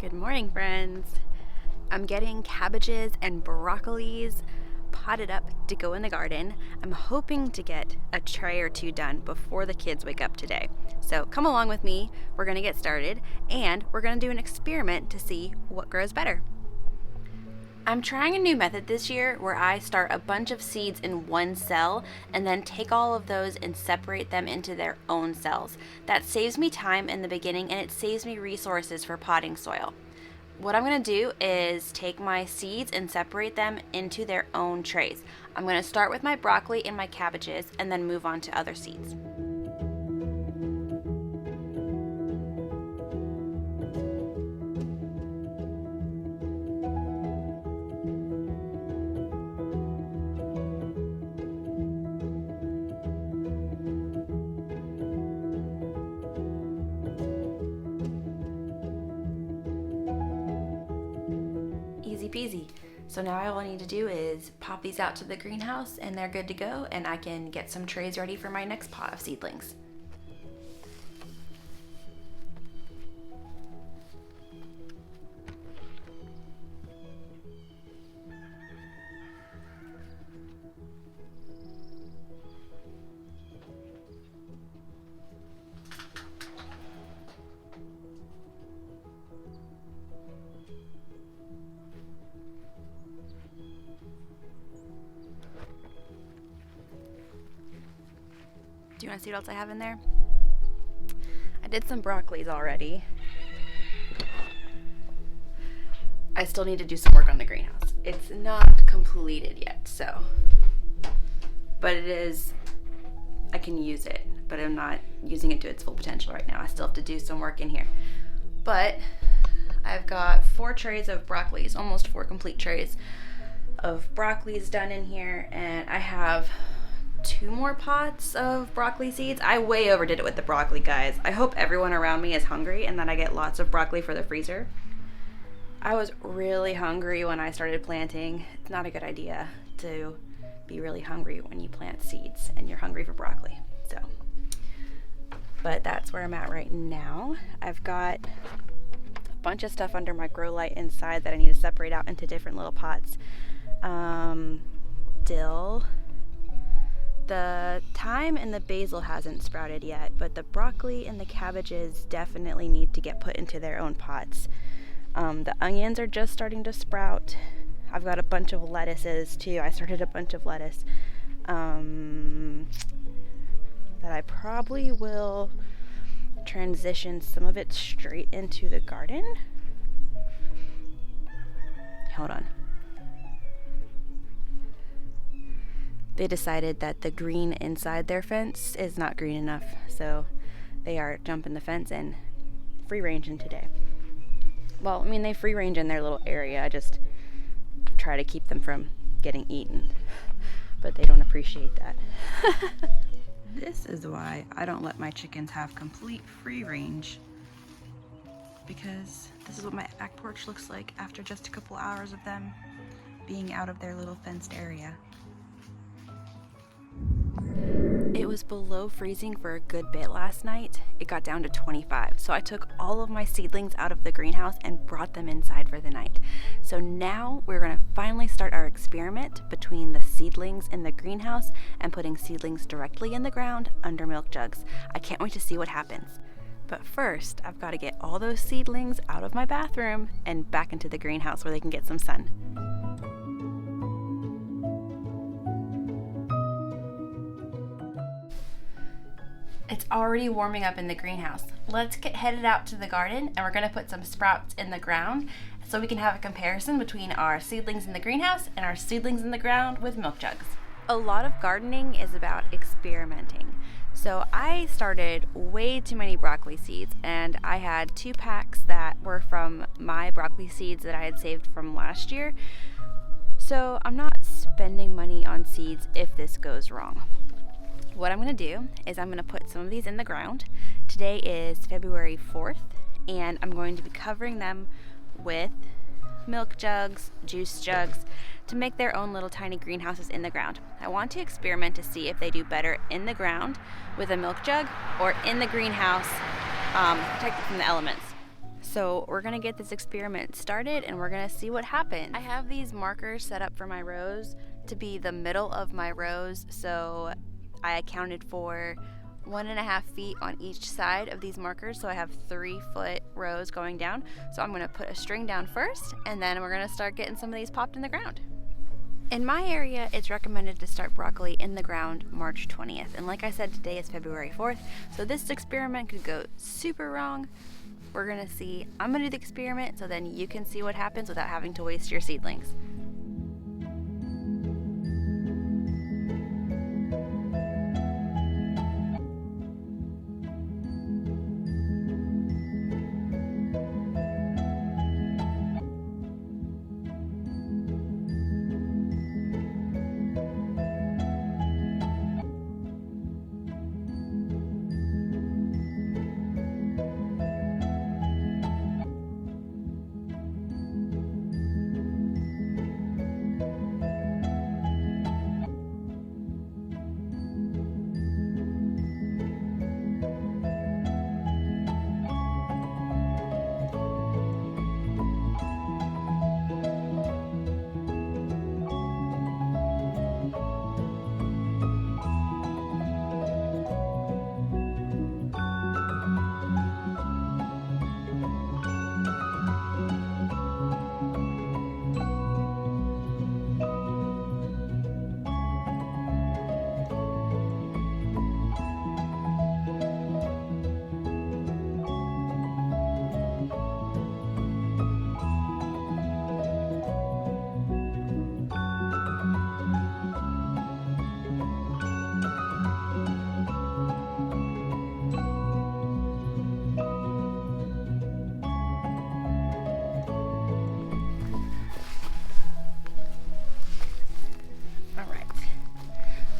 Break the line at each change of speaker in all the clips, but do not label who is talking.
Good morning, friends. I'm getting cabbages and broccolis potted up to go in the garden. I'm hoping to get a tray or two done before the kids wake up today. So come along with me. We're going to get started and we're going to do an experiment to see what grows better. I'm trying a new method this year where I start a bunch of seeds in one cell and then take all of those and separate them into their own cells. That saves me time in the beginning and it saves me resources for potting soil. What I'm going to do is take my seeds and separate them into their own trays. I'm going to start with my broccoli and my cabbages and then move on to other seeds. Easy peasy. So now all I need to do is pop these out to the greenhouse and they're good to go, and I can get some trays ready for my next pot of seedlings. Do you want to see what else I have in there? I did some broccolis already. I still need to do some work on the greenhouse. It's not completed yet, but it is, I can use it, but I'm not using it to its full potential right now. I still have to do some work in here. But I've got 4 trays of broccolis, almost 4 complete trays of broccolis done in here, and I have 2 more pots of broccoli seeds. I way overdid it with the broccoli, guys. I hope everyone around me is hungry and that I get lots of broccoli for the freezer. I was really hungry when I started planting. It's not a good idea to be really hungry when you plant seeds and you're hungry for broccoli. But that's where I'm at right now. I've got a bunch of stuff under my grow light inside that I need to separate out into different little pots. Dill. The thyme and the basil hasn't sprouted yet, but the broccoli and the cabbages definitely need to get put into their own pots. The onions are just starting to sprout. I've got a bunch of lettuces too. I started a bunch of lettuce that I probably will transition some of it straight into the garden. Hold on. They decided that the green inside their fence is not green enough, so they are jumping the fence and free ranging today. Well, I mean, they free range in their little area. I just try to keep them from getting eaten, but they don't appreciate that. This is why I don't let my chickens have complete free range, because this is what my back porch looks like after just a couple hours of them being out of their little fenced area. It was below freezing for a good bit last night. It got down to 25. So I took all of my seedlings out of the greenhouse and brought them inside for the night. So now we're going to finally start our experiment between the seedlings in the greenhouse and putting seedlings directly in the ground under milk jugs. I can't wait to see what happens. But first, I've got to get all those seedlings out of my bathroom and back into the greenhouse where they can get some sun. It's already warming up in the greenhouse. Let's get headed out to the garden and we're gonna put some sprouts in the ground so we can have a comparison between our seedlings in the greenhouse and our seedlings in the ground with milk jugs. A lot of gardening is about experimenting. So I started way too many broccoli seeds, and I had 2 packs that were from my broccoli seeds that I had saved from last year. So I'm not spending money on seeds if this goes wrong. What I'm going to do is I'm going to put some of these in the ground. Today is February 4th, and I'm going to be covering them with milk jugs, juice jugs, to make their own little tiny greenhouses in the ground. I want to experiment to see if they do better in the ground with a milk jug or in the greenhouse, protected from the elements. So we're gonna get this experiment started and we're gonna see what happens. I have these markers set up for my rows to be the middle of my rows, so I accounted for 1.5 feet on each side of these markers, so I have 3-foot rows going down. So I'm gonna put a string down first, and then we're gonna start getting some of these popped in the ground. In my area, it's recommended to start broccoli in the ground March 20th. And like I said, today is February 4th, so this experiment could go super wrong. We're gonna see. I'm gonna do the experiment so then you can see what happens without having to waste your seedlings.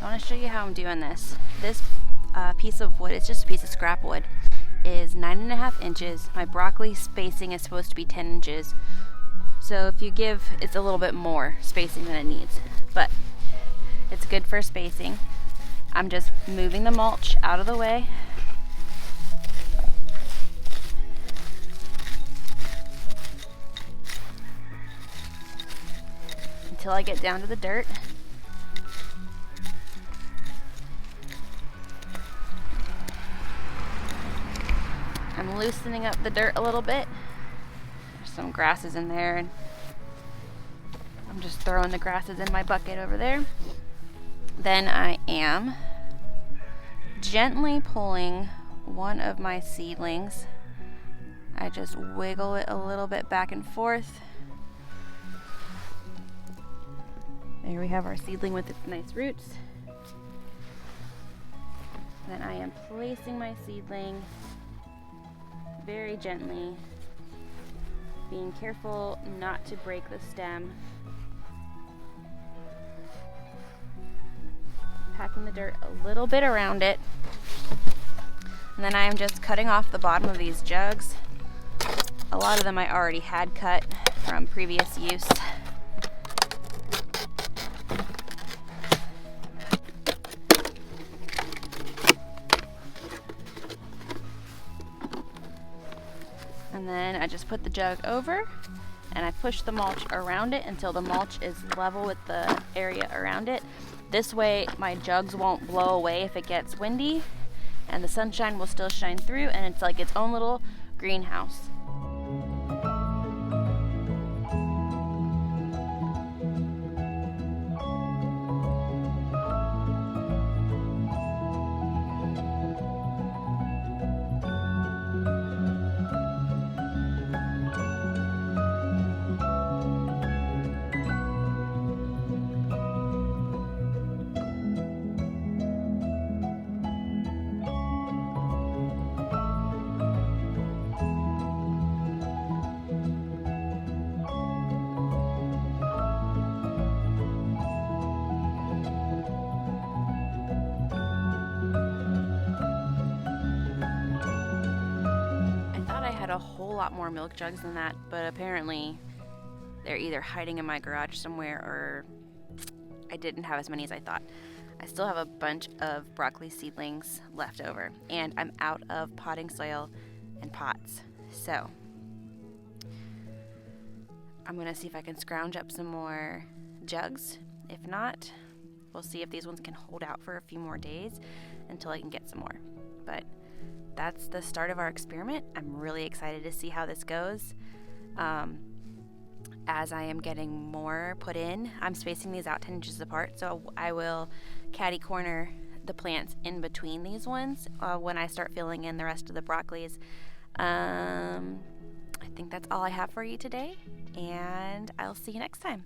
I want to show you how I'm doing this. This piece of wood, it's just a piece of scrap wood, is 9.5 inches. My broccoli spacing is supposed to be 10 inches. So if you give, it's a little bit more spacing than it needs, but it's good for spacing. I'm just moving the mulch out of the way. Until I get down to the dirt. I'm loosening up the dirt a little bit. There's some grasses in there, and I'm just throwing the grasses in my bucket over there. Then I am gently pulling one of my seedlings. I just wiggle it a little bit back and forth. There we have our seedling with its nice roots. Then I am placing my seedling very gently, being careful not to break the stem. Packing the dirt a little bit around it. And then I am just cutting off the bottom of these jugs. A lot of them I already had cut from previous use. And then I just put the jug over and I push the mulch around it until the mulch is level with the area around it. This way my jugs won't blow away if it gets windy, and the sunshine will still shine through, and it's like its own little greenhouse. A whole lot more milk jugs than that, but apparently they're either hiding in my garage somewhere or I didn't have as many as I thought. I still have a bunch of broccoli seedlings left over, and I'm out of potting soil and pots. So I'm gonna see if I can scrounge up some more jugs. If not, we'll see if these ones can hold out for a few more days until I can get some more. But that's the start of our experiment. I'm really excited to see how this goes. As I am getting more put in, I'm spacing these out 10 inches apart, so I will catty corner the plants in between these ones when I start filling in the rest of the broccolis. I think that's all I have for you today, and I'll see you next time.